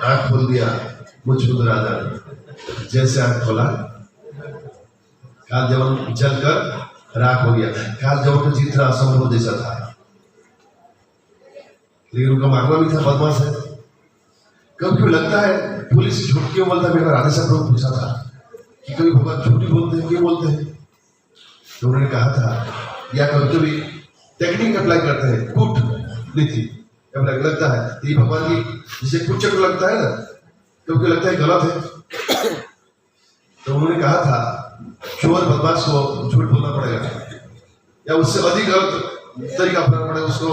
आंख खोल दिया मुचकुंद राजा ने। जैसे आंख खोला काल जवन जलकर राख हो गया। काल जवन को जीतना असंभव जैसा था, लेकिन उनका मारना भी था, बदमाश है। कभी लगता है पुलिस झूठ क्यों बोलता है? मेरा राधे साहब लोग पूछा था कि कभी भगवान झूठी बोलते हैं, क्यों बोलते हैं? तो उन्होंने कहा था या कभी कभी टेक्निक अप्लाई करते हैं, कुट नीति लगता है ये भगवान की, जिसे कुछ चक्र लगता है ना, क्योंकि लगता है गलत है। तो उन्होंने कहा था चोर बदमाश को झूठ बोलना पड़ेगा या उससे अधिक गलत तरीका अपनाना पड़ेगा उसको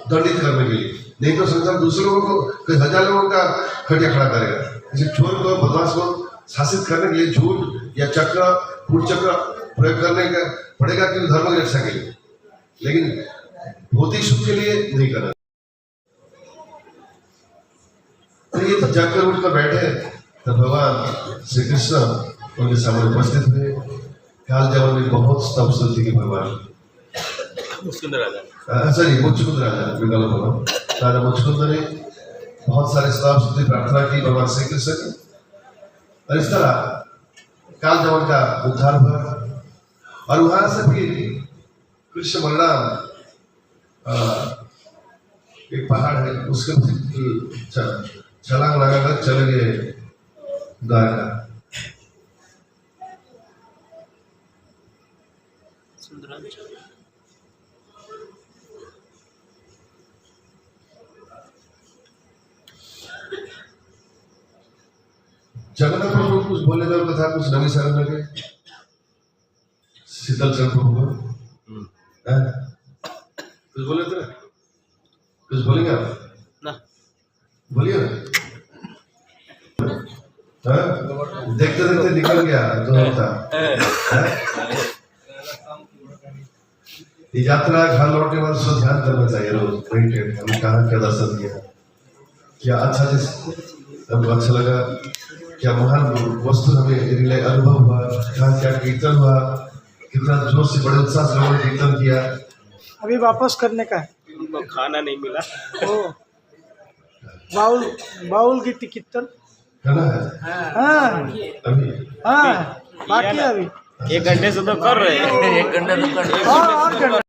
दंडित करने के लिए, नहीं तो संसार दूसरे लोगों को, कई हजार लोगों का खटिया खड़ा करेगा। इसे चोर को बदमाश को शासित करने के लिए झूठ या चक्र कूट चक्र प्रयोग करने का पड़ेगा, क्योंकि धर्म की रक्षा के लिए, लेकिन भौतिक सुख के लिए नहीं करना। तो ये तो जाकर उठकर बैठे तो भगवान श्री कृष्ण उनके सामने उपस्थित हुए। काल जवन ने बहुत स्तव स्तुति की भगवान मुचकुंद राजा, गलत बोला, राजा मुचकुंद ने बहुत सारे स्तव स्तुति प्रार्थना की भगवान श्री कृष्ण की, और इस तरह काल जवन का उद्धार हुआ। और वहां से फिर कृष्ण बलराम एक पहाड़ है उसके छलांग लगाकर चले गए द्वारका। जगन्नाथ प्रभु कुछ बोलने का कथा कुछ नवी शरण में गए शीतल चरण प्रभु को हैं? कुछ बोले थे कुछ बोलेंगे आप ना बोलिए ना हाँ? देखते देखते निकल गया जो होता यात्रा घर लौटने वाले सो ध्यान करना चाहिए रोज मेडिटेट हम कहाँ क्या दर्शन किया क्या अच्छा जैसे हमको अच्छा लगा क्या महान वस्तु हमें रिले अनुभव हुआ कहाँ क्या कीर्तन हुआ कितना जोर से बड़े उत्साह से लोगों ने कीर्तन किया अभी वापस करने का है उनको खाना नहीं मिला ओ बाउल बाउल की कीर्तन करना है हाँ अभी हाँ बाकी है अभी 1 घंटे से तो कर रहे हैं 1 घंटे तो कर और